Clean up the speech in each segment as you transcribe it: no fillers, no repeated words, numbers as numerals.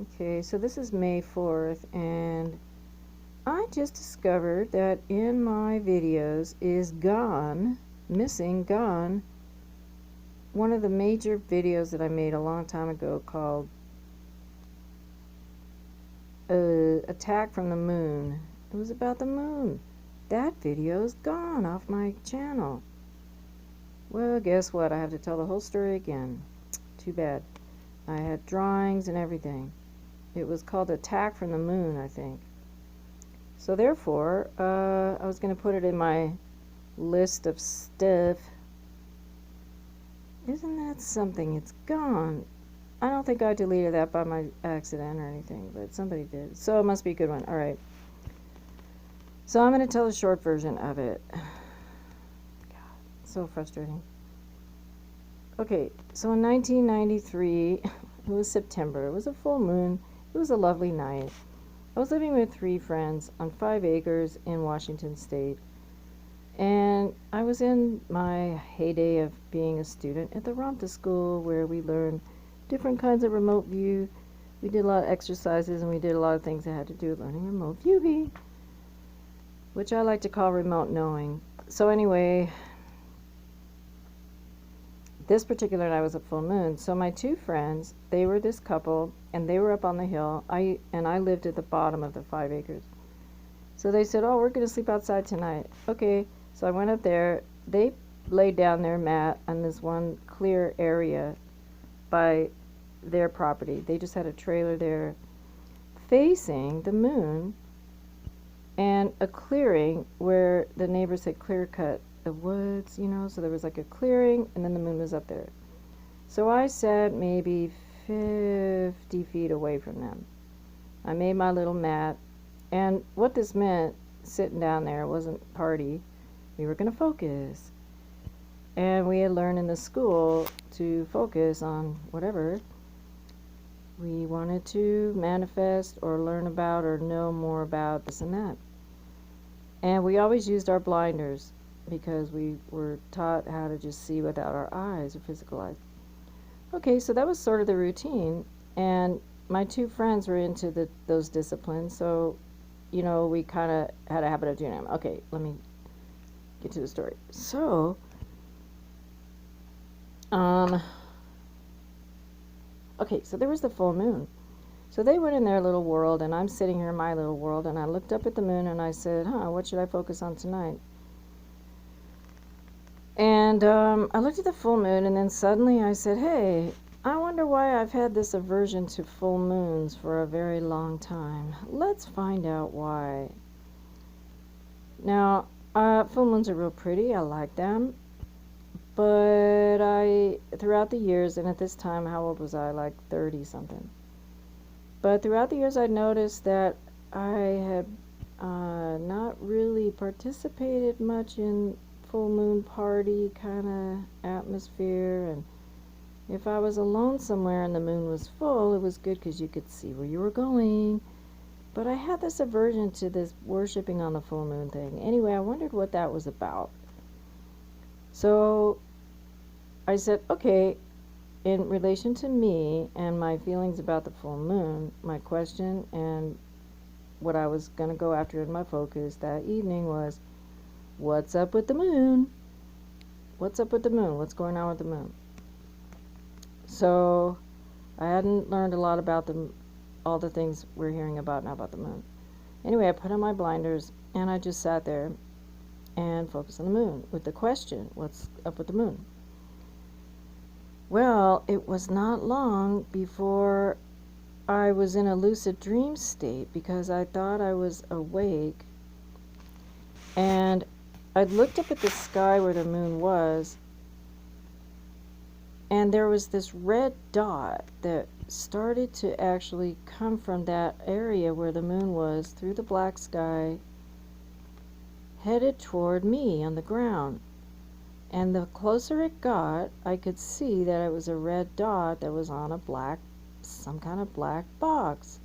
Okay, so this is May 4th, and I just discovered that in my videos is gone, one of the major videos that I made a long time ago called Attack from the Moon. It was about the moon. That video's gone off my channel. Well, guess what? I have to tell the whole story again. Too bad. I had drawings and everything. It was called Attack from the Moon, I think. So therefore, I was going to put it in my list of stuff. Isn't that something? It's gone. I don't think I deleted that by my accident or anything, but somebody did. So it must be a good one. All right. So I'm going to tell a short version of it. God, so frustrating. Okay, so in 1993, it was September. It was a full moon. It was a lovely night. I was living with 3 friends on 5 acres in Washington State. And I was in my heyday of being a student at the Ramtha School, where we learned different kinds of remote view. We did a lot of exercises, and we did a lot of things that had to do with learning remote viewing, which I like to call remote knowing. So anyway, this particular night was a full moon. So my 2 friends, they were this couple, and they were up on the hill. I lived at the bottom of the 5 acres. So they said, "Oh, we're going to sleep outside tonight." Okay, so I went up there. They laid down their mat on this one clear area by their property. They just had a trailer there facing the moon and a clearing where the neighbors had clear cut the woods, so there was like a clearing, and then the moon was up there. So I sat maybe 50 feet away from them. I made my little mat, and what this meant, sitting down there, wasn't party. We were going to focus. And we had learned in the school to focus on whatever we wanted to manifest or learn about or know more about, this and that. And we always used our blinders, because we were taught how to just see without our eyes or physical eyes. Okay, so that was sort of the routine, and my 2 friends were into those disciplines, so we kind of had a habit of doing them. Okay, let me get to the story. So okay, so there was the full moon. So they went in their little world, and I'm sitting here in my little world, and I looked up at the moon and I said, what should I focus on tonight? And I looked at the full moon, and then suddenly I said, hey, I wonder why I've had this aversion to full moons for a very long time. Let's find out why. Now, full moons are real pretty. I like them. But throughout the years, and at this time, how old was I? Like 30 something. But throughout the years, I noticed that I had not really participated much in full moon party kind of atmosphere, and if I was alone somewhere and the moon was full, it was good because you could see where you were going. But I had this aversion to this worshiping on the full moon thing. Anyway, I wondered what that was about. So I said, okay, in relation to me and my feelings about the full moon, my question and what I was going to go after in my focus that evening was, what's up with the moon? What's up with the moon? What's going on with the moon? So I hadn't learned a lot about all the things we're hearing about now about the moon. Anyway, I put on my blinders and I just sat there and focused on the moon with the question, what's up with the moon? Well, it was not long before I was in a lucid dream state, because I thought I was awake, and I'd looked up at the sky where the moon was, and there was this red dot that started to actually come from that area where the moon was through the black sky, headed toward me on the ground. And the closer it got, I could see that it was a red dot that was on some kind of black box.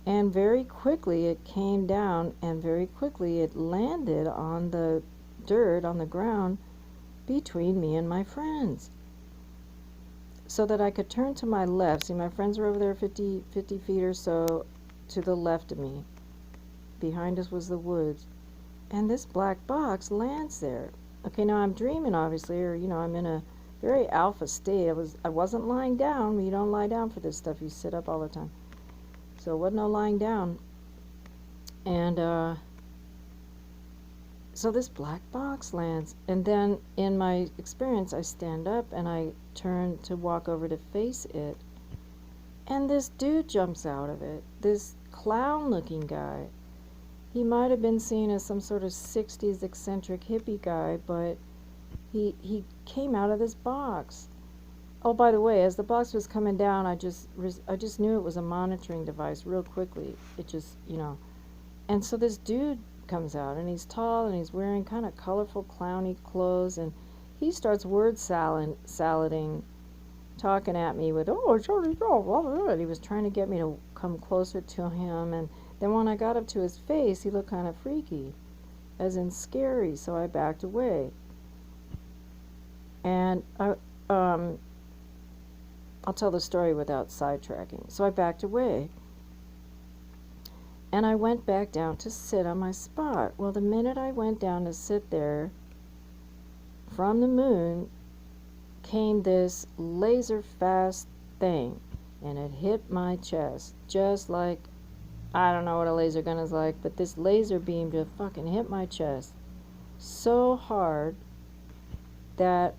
And very quickly it came down, and very quickly it landed on the dirt on the ground between me and my friends. so that I could turn to my left. See, my friends were over there 50 feet or so to the left of me. Behind us was the woods. And this black box lands there. Okay, now I'm dreaming, obviously, or, I'm in a very alpha state. I wasn't lying down. You don't lie down for this stuff. You sit up all the time. So it wasn't no lying down. And, so this black box lands. And then, in my experience, I stand up and I turn to walk over to face it. And this dude jumps out of it. This clown-looking guy. He might have been seen as some sort of 60s eccentric hippie guy, but he came out of this box. Oh, by the way, as the box was coming down, I just knew it was a monitoring device real quickly. It just, And so this dude comes out, and he's tall, and he's wearing kind of colorful, clowny clothes, and he starts word salading, talking at me with, and he was trying to get me to come closer to him, and then when I got up to his face, he looked kind of freaky, as in scary, so I backed away. And I'll tell the story without sidetracking. So I backed away. And I went back down to sit on my spot. Well, the minute I went down to sit there, from the moon came this laser fast thing. And it hit my chest, just like, I don't know what a laser gun is like, but this laser beam just fucking hit my chest so hard that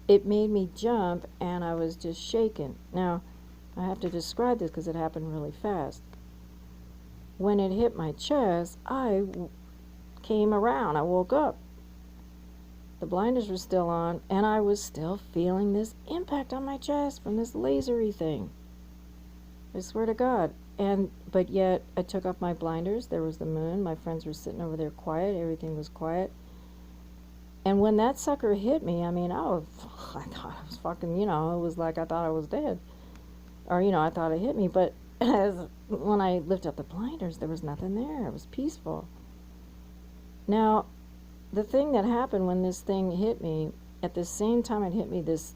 it made me jump, and I was just shaken. Now, I have to describe this because it happened really fast. When it hit my chest, I came around. I woke up. The blinders were still on, and I was still feeling this impact on my chest from this lasery thing. I swear to God. But yet, I took off my blinders. There was the moon. My friends were sitting over there quiet. Everything was quiet. And when that sucker hit me, I thought I was fucking, it was like I thought I was dead. Or, I thought it hit me. But when I lifted up the blinders, there was nothing there. It was peaceful. Now, the thing that happened when this thing hit me, at the same time it hit me, this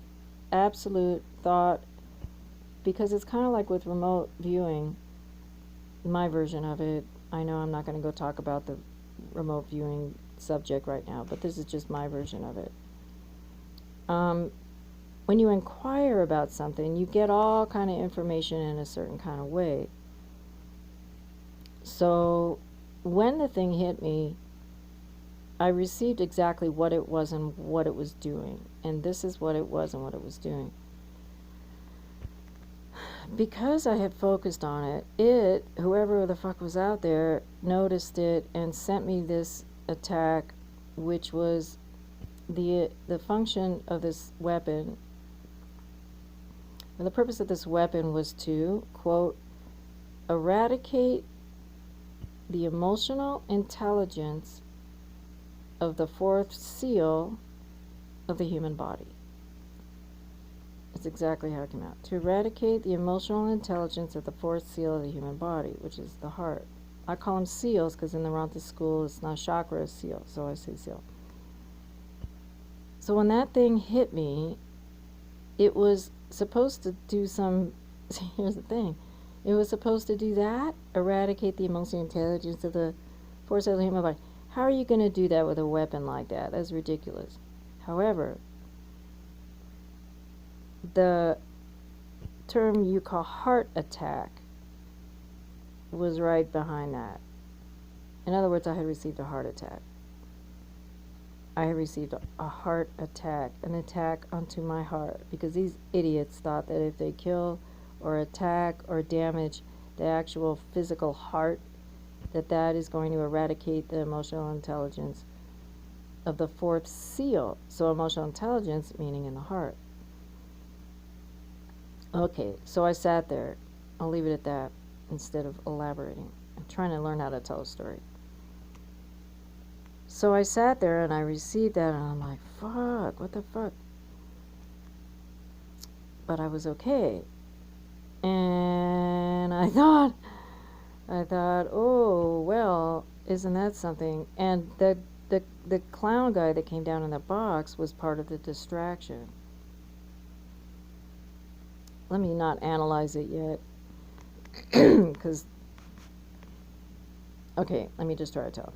absolute thought, because it's kind of like with remote viewing, my version of it. I know I'm not going to go talk about the remote viewing subject right now, but this is just my version of it. When you inquire about something, you get all kind of information in a certain kind of way. So when the thing hit me, I received exactly what it was and what it was doing. And this is what it was and what it was doing. Because I had focused on it, whoever the fuck was out there, noticed it and sent me this attack, which was the function of this weapon. And the purpose of this weapon was to, quote, eradicate the emotional intelligence of the fourth seal of the human body. That's exactly how it came out. To eradicate the emotional intelligence of the fourth seal of the human body, which is the heart. I call them seals because in the Ranta school it's not chakra, it's seal, so I say seal. So when that thing hit me, it was supposed to do some, here's the thing, it was supposed to do that, eradicate the emotional intelligence of the fourth seal of the human body. How are you going to do that with a weapon like that? That's ridiculous. However, the term you call heart attack was right behind that. In other words, I had received a heart attack. I had received a heart attack, an attack onto my heart, because these idiots thought that if they kill or attack or damage the actual physical heart, that is going to eradicate the emotional intelligence of the fourth seal. So emotional intelligence meaning in the heart. Okay, so I sat there. I'll leave it at that instead of elaborating. I'm trying to learn how to tell a story. So I sat there and I received that and I'm like, fuck, what the fuck? But I was okay. And I thought, oh, well, isn't that something? And the clown guy that came down in the box was part of the distraction. let me not analyze it yet, because, okay, let me just try to tell.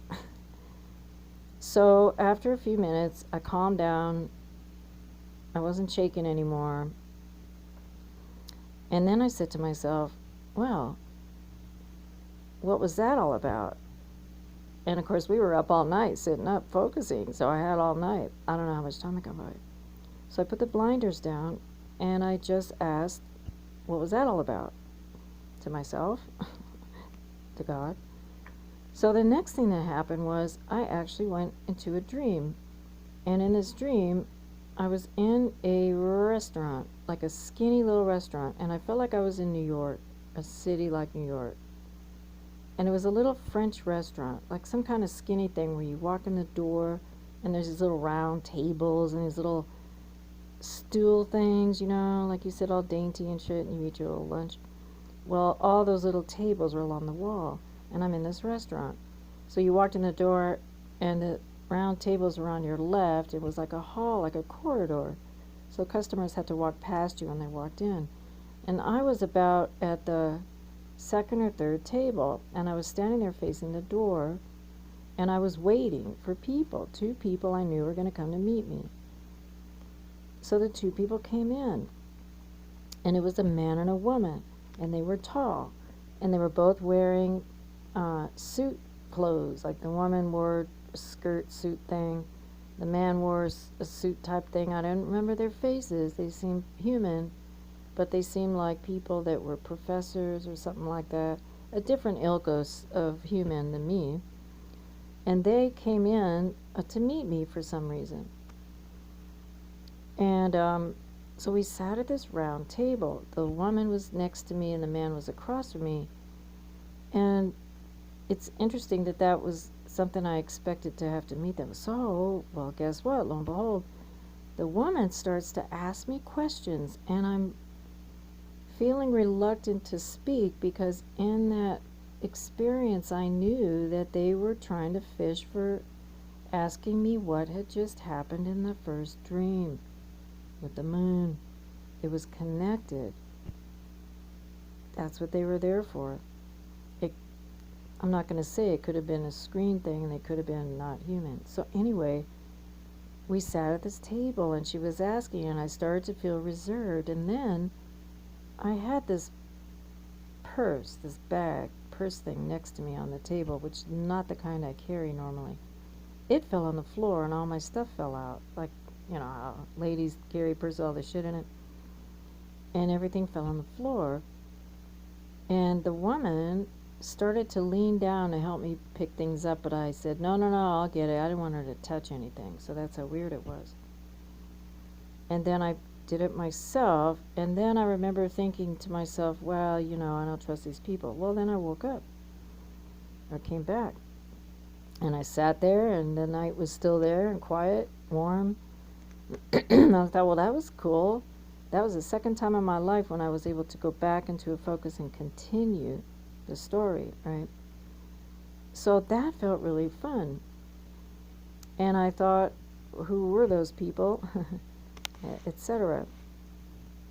So after a few minutes, I calmed down. I wasn't shaking anymore. And then I said to myself, well, what was that all about? And of course, we were up all night, sitting up, focusing, so I had all night. I don't know how much time I got by. So I put the blinders down, and I just asked, what was that all about? To myself, to God. So the next thing that happened was I actually went into a dream. And in this dream, I was in a restaurant, like a skinny little restaurant, and I felt like I was in New York, a city like New York. And it was a little French restaurant, like some kind of skinny thing where you walk in the door and there's these little round tables and these little stool things, like you sit all dainty and shit and you eat your little lunch. Well, all those little tables were along the wall, and I'm in this restaurant. So you walked in the door and the round tables were on your left. It was like a hall, like a corridor. So customers had to walk past you when they walked in. And I was about at the second or third table, and I was standing there facing the door, and I was waiting for people. 2 people I knew were going to come to meet me. So the 2 people came in, and it was a man and a woman, and they were tall, and they were both wearing suit clothes. Like the woman wore a skirt suit thing, the man wore a suit type thing. I don't remember their faces. They seemed human, but they seemed like people that were professors or something like that, a different ilk of human than me. And they came in to meet me for some reason. And so we sat at this round table. The woman was next to me and the man was across from me. And it's interesting that that was something I expected to have to meet them. So, well, guess what? Lo and behold, the woman starts to ask me questions, and I'm feeling reluctant to speak because in that experience I knew that they were trying to fish for asking me what had just happened in the first dream with the moon. It was connected. That's what they were there for. I'm not going to say it could have been a screen thing and they could have been not human. So anyway, we sat at this table and she was asking, and I started to feel reserved. And then I had this this purse thing next to me on the table, which is not the kind I carry normally. It fell on the floor and all my stuff fell out. Like, how ladies carry purses, all the shit in it. And everything fell on the floor. And the woman started to lean down to help me pick things up, but I said, no, I'll get it. I didn't want her to touch anything. So that's how weird it was. And then I did it myself, and then I remember thinking to myself, well, I don't trust these people. Well, then I woke up. I came back. And I sat there, and the night was still there and quiet, warm. I thought, well, that was cool. That was the second time in my life when I was able to go back into a focus and continue the story, right? So that felt really fun. And I thought, who were those people? Etc.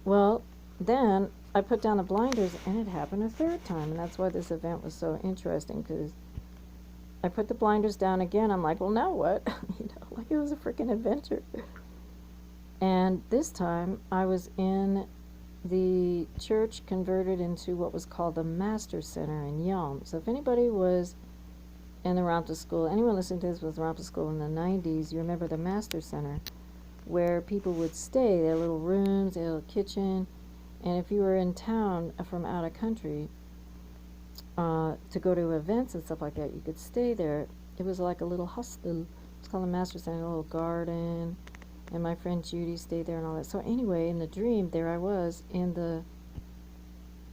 Well, then I put down the blinders and it happened a third time, and that's why this event was so interesting, because I put the blinders down again. I'm like, well, now what? Like it was a freaking adventure. And this time I was in the church converted into what was called the Master Center in Yelm. So if anybody was in the Ramtha School, anyone listening to this was Ramtha School in the 90s, you remember the Master Center, where people would stay. They had little rooms, they had a little kitchen, and if you were in town from out of country to go to events and stuff like that, you could stay there. It was like a little hostel. It's called the Master Center, a little garden, and my friend Judy stayed there and all that. So anyway, in the dream, there I was in the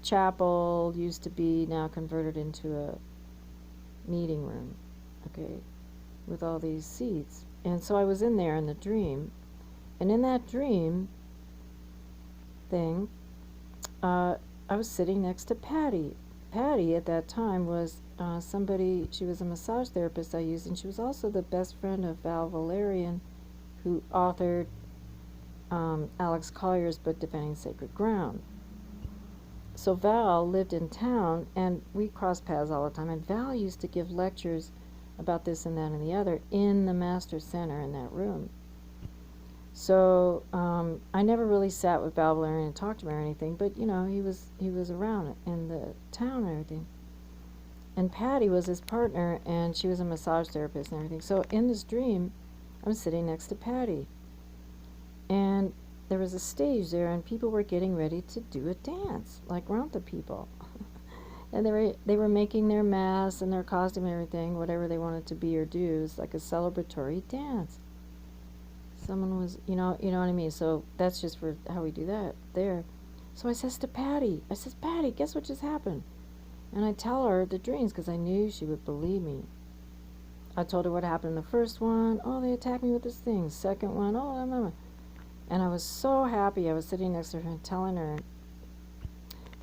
chapel, used to be, now converted into a meeting room, okay, with all these seats. And so I was in there in the dream. And in that dream thing, I was sitting next to Patty. Patty at that time was somebody, she was a massage therapist I used, and she was also the best friend of Val Valerian, who authored Alex Collier's book, Defending Sacred Ground. So Val lived in town, and we crossed paths all the time. And Val used to give lectures about this and that and the other in the Master Center in that room. So I never really sat with Val Valerian and talked to him or anything, but you know, he was around in the town and everything. And Patty was his partner, and she was a massage therapist and everything. So in this dream, I'm sitting next to Patty, and there was a stage there, and people were getting ready to do a dance, like Ramtha people. And they were making their masks and their costume and everything, whatever they wanted to be or do. It's like a celebratory dance. Someone was, you know what I mean. So that's just for how we do that there. So I says to Patty, Patty, guess what just happened? And I tell her the dreams because I knew she would believe me. I told her what happened in the first one. Oh, they attacked me with this thing. Second one, oh, I remember. And I was so happy. I was sitting next to her and telling her,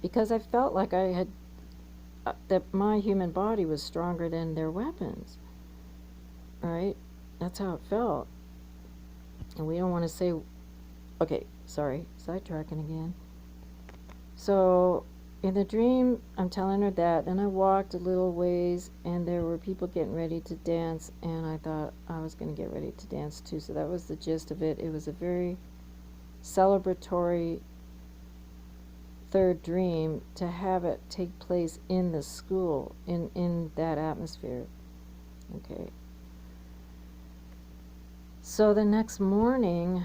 because I felt like I had that my human body was stronger than their weapons. Right? That's how it felt. And we don't want to say, okay, sorry, sidetracking again. So in the dream, I'm telling her that, and I walked a little ways, and there were people getting ready to dance, and I thought I was going to get ready to dance too. So that was the gist of it. It was a very celebratory third dream to have it take place in the school, in that atmosphere. Okay. So the next morning,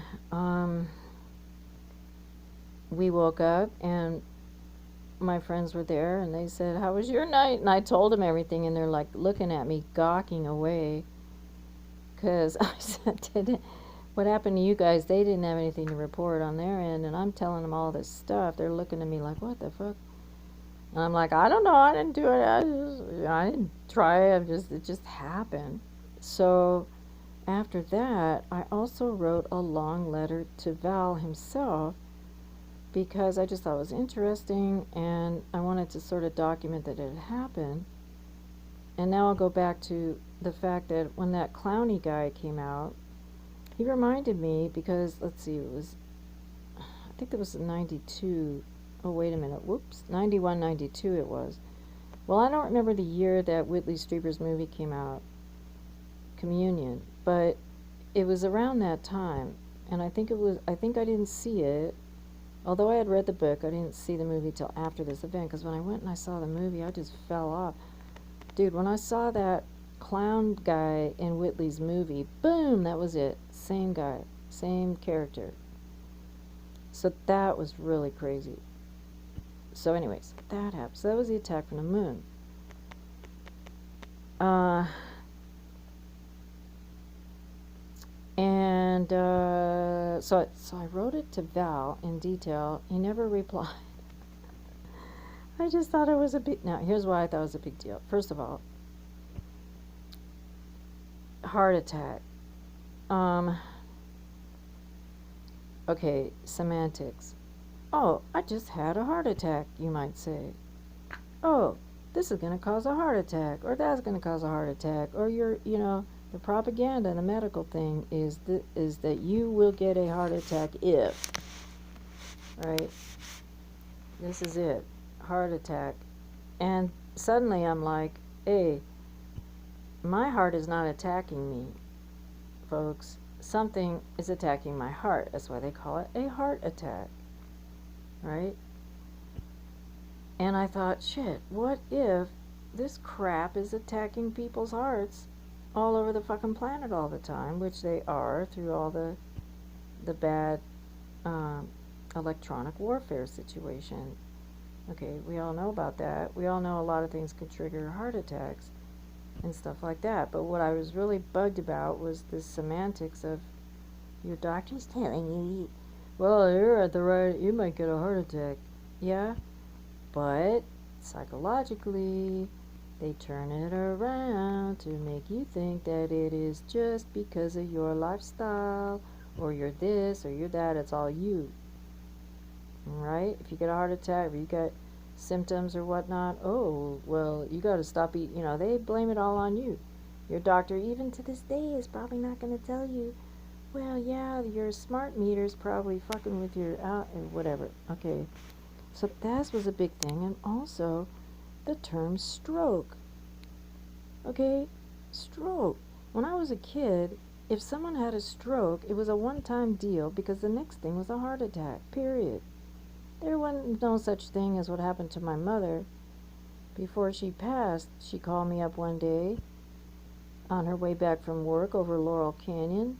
we woke up, and my friends were there, and they said, how was your night? And I told them everything, and they're like looking at me, gawking away, because I said, what happened to you guys? They didn't have anything to report on their end, and I'm telling them all this stuff. They're looking at me like, what the fuck? And I'm like, I don't know, I didn't do it, I didn't try it, it just happened. So after that, I also wrote a long letter to Val himself, because I just thought it was interesting, and I wanted to sort of document that it had happened. And now I'll go back to the fact that when that Clowney guy came out, he reminded me, because, let's see, I think it was 92. Oh, wait a minute. Whoops. 91, 92 it was. Well, I don't remember the year that Whitley Strieber's movie came out, Communion, but it was around that time. And I think I didn't see it. Although I had read the book, I didn't see the movie till after this event, because when I went and I saw the movie, I just fell off. Dude, when I saw that clown guy in Whitley's movie, boom, that was it. Same guy, same character. So that was really crazy. So anyways, that happened. So that was the attack from the moon. So I wrote it to Val in detail. He never replied. I just thought it was a big... Now, here's why I thought it was a big deal. First of all, heart attack. Okay, semantics. Oh, I just had a heart attack, you might say. Oh, this is going to cause a heart attack, or that's going to cause a heart attack, or the propaganda and the medical thing is that you will get a heart attack if, right? This is it, heart attack. And suddenly I'm like, hey, my heart is not attacking me, folks. Something is attacking my heart. That's why they call it a heart attack, right? And I thought, shit, what if this crap is attacking people's hearts all over the fucking planet all the time, which they are through all the bad electronic warfare situation. Okay, we all know about that. We all know a lot of things could trigger heart attacks and stuff like that. But what I was really bugged about was the semantics of your doctor's telling you, well, you're at the right, you might get a heart attack. Yeah, but psychologically, they turn it around to make you think that it is just because of your lifestyle, or you're this, or you're that, it's all you. Right? If you get a heart attack, if you get symptoms or whatnot, oh, well, you got to stop eating. They blame it all on you. Your doctor, even to this day, is probably not going to tell you, well, yeah, your smart meter's probably fucking with your whatever. Okay. So that was a big thing. And also the term stroke. Okay? Stroke. When I was a kid, if someone had a stroke, it was a one-time deal because the next thing was a heart attack, period. There wasn't no such thing as what happened to my mother. Before she passed, she called me up one day on her way back from work over Laurel Canyon.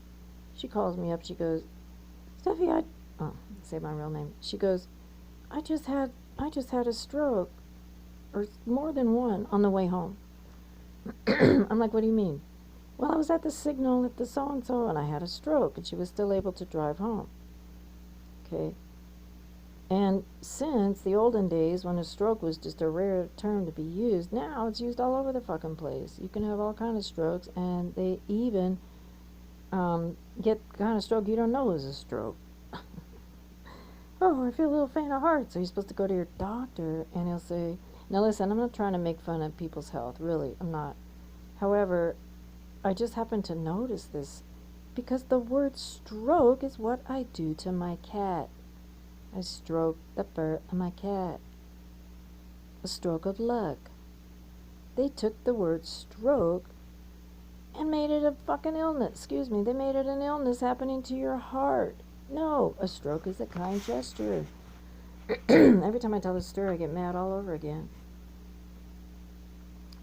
She calls me up, she goes, Steffi, say my real name. She goes, I just had a stroke, or more than one, on the way home. I'm like, what do you mean? Well, I was at the signal at the so-and-so and I had a stroke, and she was still able to drive home. Okay. And since the olden days when a stroke was just a rare term to be used, now it's used all over the fucking place. You can have all kind of strokes, and they even get kind of stroke you don't know is a stroke. Oh, I feel a little faint of heart. So you're supposed to go to your doctor, and he'll say, now listen, I'm not trying to make fun of people's health, really, I'm not. However, I just happened to notice this because the word stroke is what I do to my cat. I stroke the fur of my cat. A stroke of luck. They took the word stroke and made it a fucking illness. Excuse me, they made it an illness happening to your heart. No, a stroke is a kind gesture. Every time I tell this story, I get mad all over again.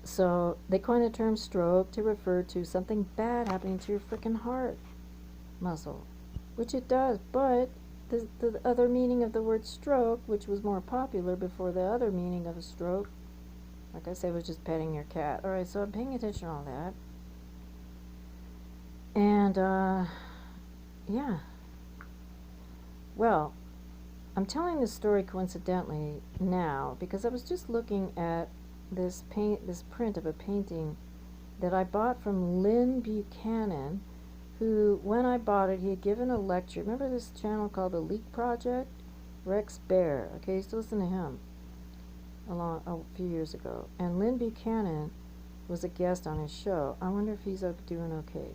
So they coined the term stroke to refer to something bad happening to your freaking heart muscle, which it does, but the other meaning of the word stroke, which was more popular before the other meaning of a stroke, like I said, was just petting your cat. Alright, so I'm paying attention to all that. And, yeah. Well, I'm telling this story coincidentally now because I was just looking at this print of a painting that I bought from Lynn Buchanan, who, when I bought it, he had given a lecture. Remember this channel called The Leak Project? Rex Bear. Okay, I used to listen to him a few years ago. And Lynn Buchanan was a guest on his show. I wonder if he's doing okay.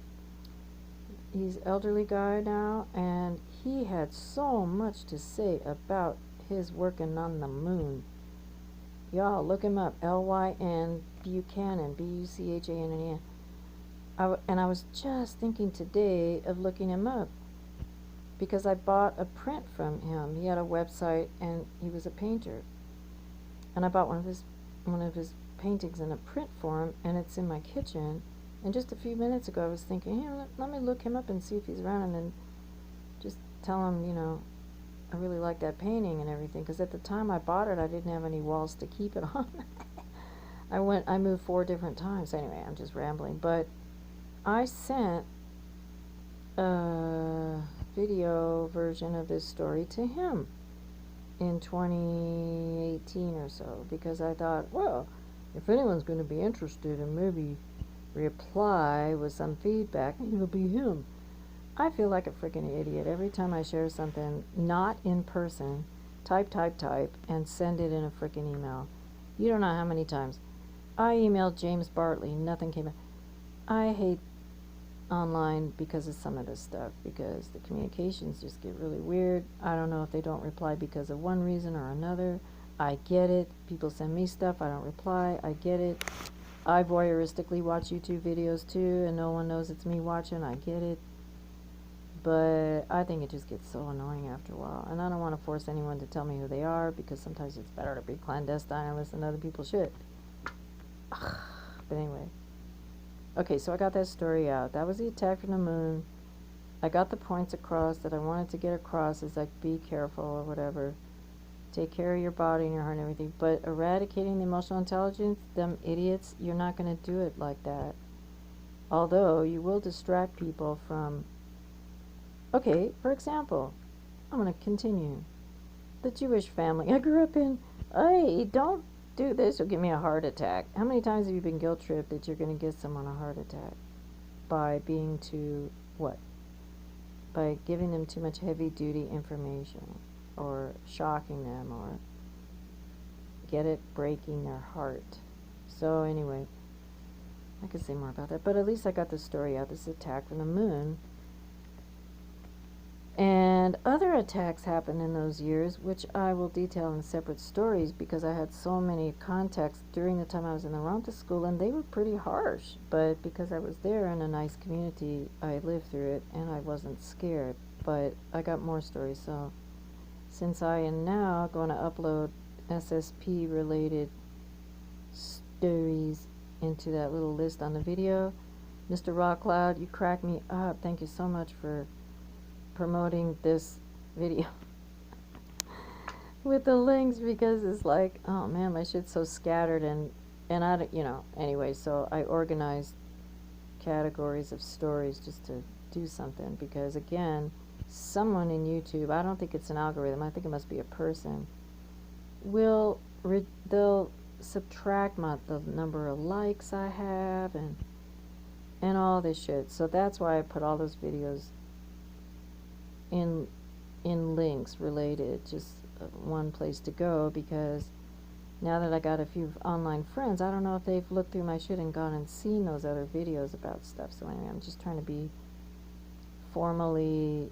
He's an elderly guy now, and he had so much to say about his working on the moon. Y'all, look him up. Lyn Buchanan, Buchanan. And I was just thinking today of looking him up because I bought a print from him. He had a website, and he was a painter. And I bought one of his paintings in a print form, and it's in my kitchen. And just a few minutes ago, I was thinking, hey, let me look him up and see if he's around, and then just tell him, I really like that painting and everything. Because at the time I bought it, I didn't have any walls to keep it on. I moved 4 different times. Anyway, I'm just rambling. But I sent a video version of this story to him in 2018 or so, because I thought, well, if anyone's going to be interested and maybe reply with some feedback, it'll be him. I feel like a freaking idiot every time I share something not in person, type, and send it in a freaking email. You don't know how many times. I emailed James Bartley, nothing came back. I hate online because of some of this stuff, because the communications just get really weird. I don't know if they don't reply because of one reason or another. I get it. People send me stuff, I don't reply. I get it. I voyeuristically watch YouTube videos too, and no one knows it's me watching. I get it. But I think it just gets so annoying after a while. And I don't want to force anyone to tell me who they are, because sometimes it's better to be clandestine and listen to other people's shit. But anyway. Okay, so I got that story out. That was the attack from the moon. I got the points across that I wanted to get across, is like, be careful or whatever. Take care of your body and your heart and everything. But eradicating the emotional intelligence, them idiots, you're not going to do it like that. Although you will distract people from... Okay, for example, I'm going to continue. The Jewish family I grew up in. Hey, don't do this, you'll give me a heart attack. How many times have you been guilt tripped that you're going to give someone a heart attack? By being too, what? By giving them too much heavy duty information, or shocking them, or breaking their heart. So anyway, I could say more about that, but at least I got the story out. This attack from the moon. And other attacks happened in those years, which I will detail in separate stories because I had so many contacts during the time I was in the Ramta school, and they were pretty harsh. But because I was there in a nice community, I lived through it and I wasn't scared. But I got more stories, so since I am now going to upload SSP related stories into that little list on the video, Mr. Rock Cloud, you crack me up. Thank you so much for promoting this video with the links, because it's like, oh man, my shit's so scattered, and I, anyway, so I organized categories of stories just to do something, because again, someone in YouTube, I don't think it's an algorithm, I think it must be a person, they'll subtract the number of likes I have and all this shit. So that's why I put all those videos in links related, just one place to go, because now that I got a few online friends, I don't know if they've looked through my shit and gone and seen those other videos about stuff. So anyway, I'm just trying to be formally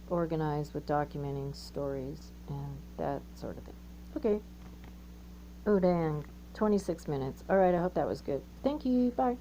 organized with documenting stories and that sort of thing. Okay. Oh dang, 26 minutes. Alright, I hope that was good. Thank you, bye.